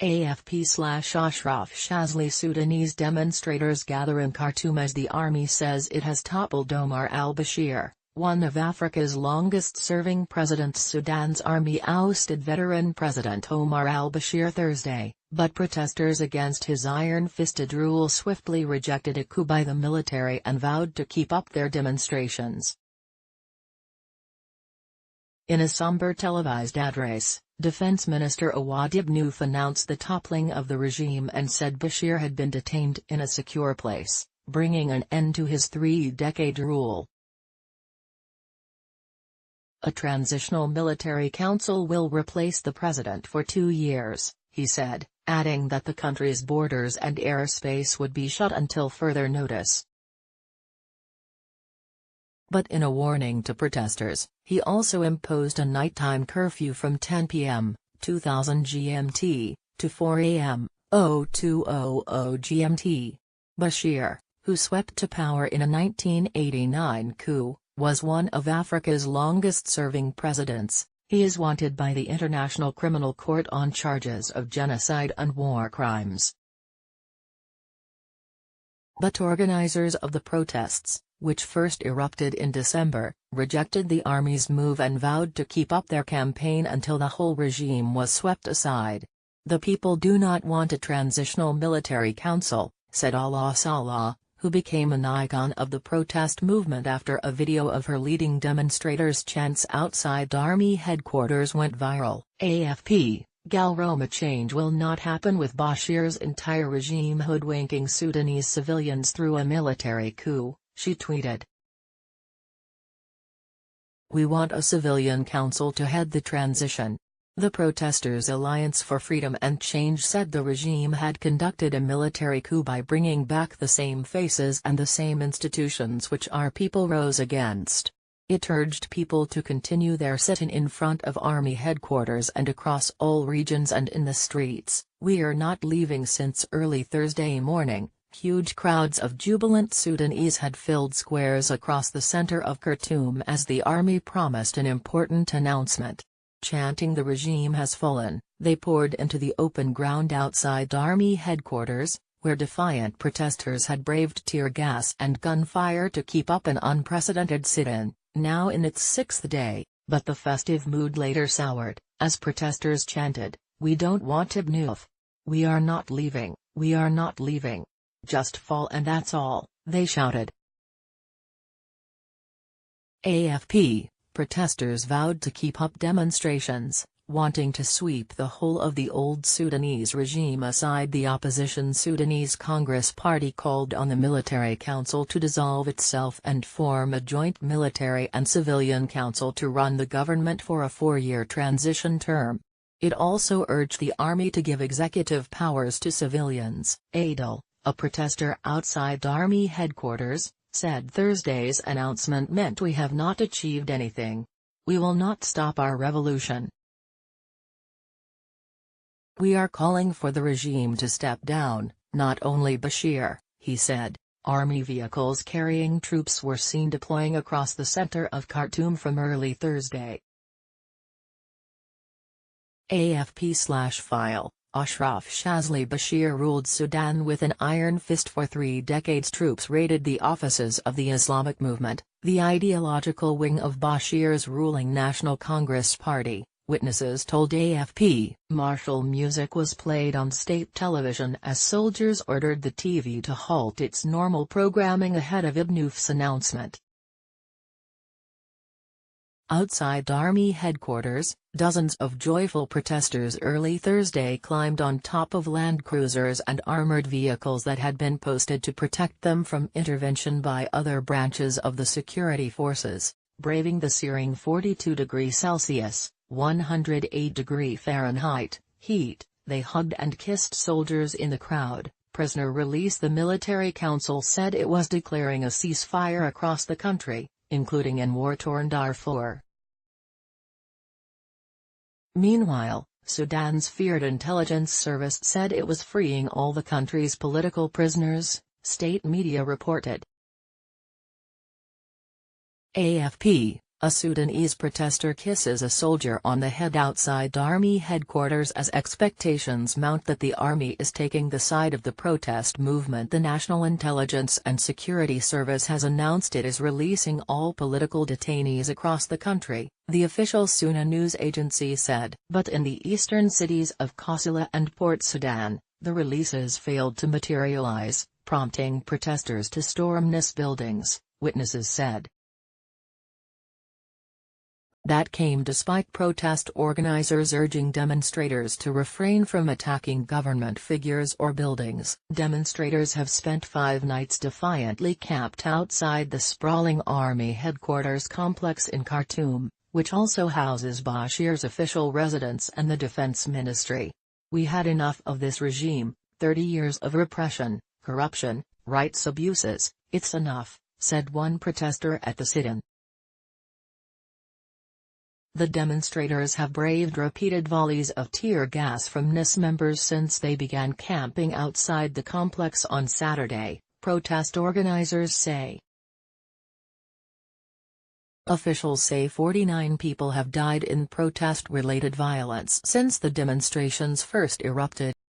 AFP/ASHRAF SHAZLY Sudanese demonstrators gather in Khartoum as the army says it has toppled Omar al-Bashir, one of Africa's longest-serving presidents. Sudan's army ousted veteran President Omar al-Bashir Thursday, but protesters against his iron-fisted rule swiftly rejected a coup by the military and vowed to keep up their demonstrations. In a somber televised address, Defense Minister Awad Ibn announced the toppling of the regime and said Bashir had been detained in a secure place, bringing an end to his three-decade rule. A transitional military council will replace the president for 2 years, he said, adding that the country's borders and airspace would be shut until further notice. But in a warning to protesters, he also imposed a nighttime curfew from 10 p.m., 2000 GMT, to 4 a.m., 0200 GMT. Bashir, who swept to power in a 1989 coup, was one of Africa's longest-serving presidents. He is wanted by the International Criminal Court on charges of genocide and war crimes. But organizers of the protests, which first erupted in December, rejected the army's move and vowed to keep up their campaign until the whole regime was swept aside. "The people do not want a transitional military council," said Allah Salah, who became an icon of the protest movement after a video of her leading demonstrators' chants outside army headquarters went viral. AFP, Galroma change will not happen with Bashir's entire regime hoodwinking Sudanese civilians through a military coup, she tweeted. "We want a civilian council to head the transition." The Protesters' Alliance for Freedom and Change said the regime had conducted a military coup by bringing back the same faces and the same institutions which our people rose against. It urged people to continue their sit-in in front of army headquarters and across all regions and in the streets. "We are not leaving." Since early Thursday morning, huge crowds of jubilant Sudanese had filled squares across the center of Khartoum as the army promised an important announcement. Chanting "the regime has fallen," they poured into the open ground outside army headquarters, where defiant protesters had braved tear gas and gunfire to keep up an unprecedented sit-in, now in its 6th day. But the festive mood later soured, as protesters chanted, "We don't want Ibn. We are not leaving, we are not leaving. Just fall and that's all," they shouted. AFP, protesters vowed to keep up demonstrations, wanting to sweep the whole of the old Sudanese regime aside. The opposition Sudanese Congress Party called on the military council to dissolve itself and form a joint military and civilian council to run the government for a 4-year transition term. It also urged the army to give executive powers to civilians. Adil, a protester outside army headquarters, said Thursday's announcement meant "We have not achieved anything. We will not stop our revolution. We are calling for the regime to step down, not only Bashir," he said. Army vehicles carrying troops were seen deploying across the center of Khartoum from early Thursday. AFP/file, ASHRAF SHAZLY Bashir ruled Sudan with an iron fist for 3 decades. Troops raided the offices of the Islamic Movement, the ideological wing of Bashir's ruling National Congress Party, witnesses told AFP. Martial music was played on state television as soldiers ordered the TV to halt its normal programming ahead of Ibn's announcement. Outside army headquarters, dozens of joyful protesters early Thursday climbed on top of land cruisers and armored vehicles that had been posted to protect them from intervention by other branches of the security forces. Braving the searing 42°C, 108°F heat, they hugged and kissed soldiers in the crowd. Prisoner release. The military council said it was declaring a ceasefire across the country, including in war-torn Darfur. Meanwhile, Sudan's feared intelligence service said it was freeing all the country's political prisoners, state media reported. AFP, A Sudanese protester kisses a soldier on the head outside army headquarters as expectations mount that the army is taking the side of the protest movement. The National Intelligence and Security Service has announced it is releasing all political detainees across the country, the official SUNA news agency said. But in the eastern cities of Kassala and Port Sudan, the releases failed to materialize, prompting protesters to storm NIS buildings, witnesses said. That came despite protest organizers urging demonstrators to refrain from attacking government figures or buildings. Demonstrators have spent 5 nights defiantly camped outside the sprawling army headquarters complex in Khartoum, which also houses Bashir's official residence and the defense ministry. "We had enough of this regime, 30 years of repression, corruption, rights abuses, it's enough," said one protester at the sit-in. The demonstrators have braved repeated volleys of tear gas from NIS members since they began camping outside the complex on Saturday, protest organizers say. Officials say 49 people have died in protest-related violence since the demonstrations first erupted.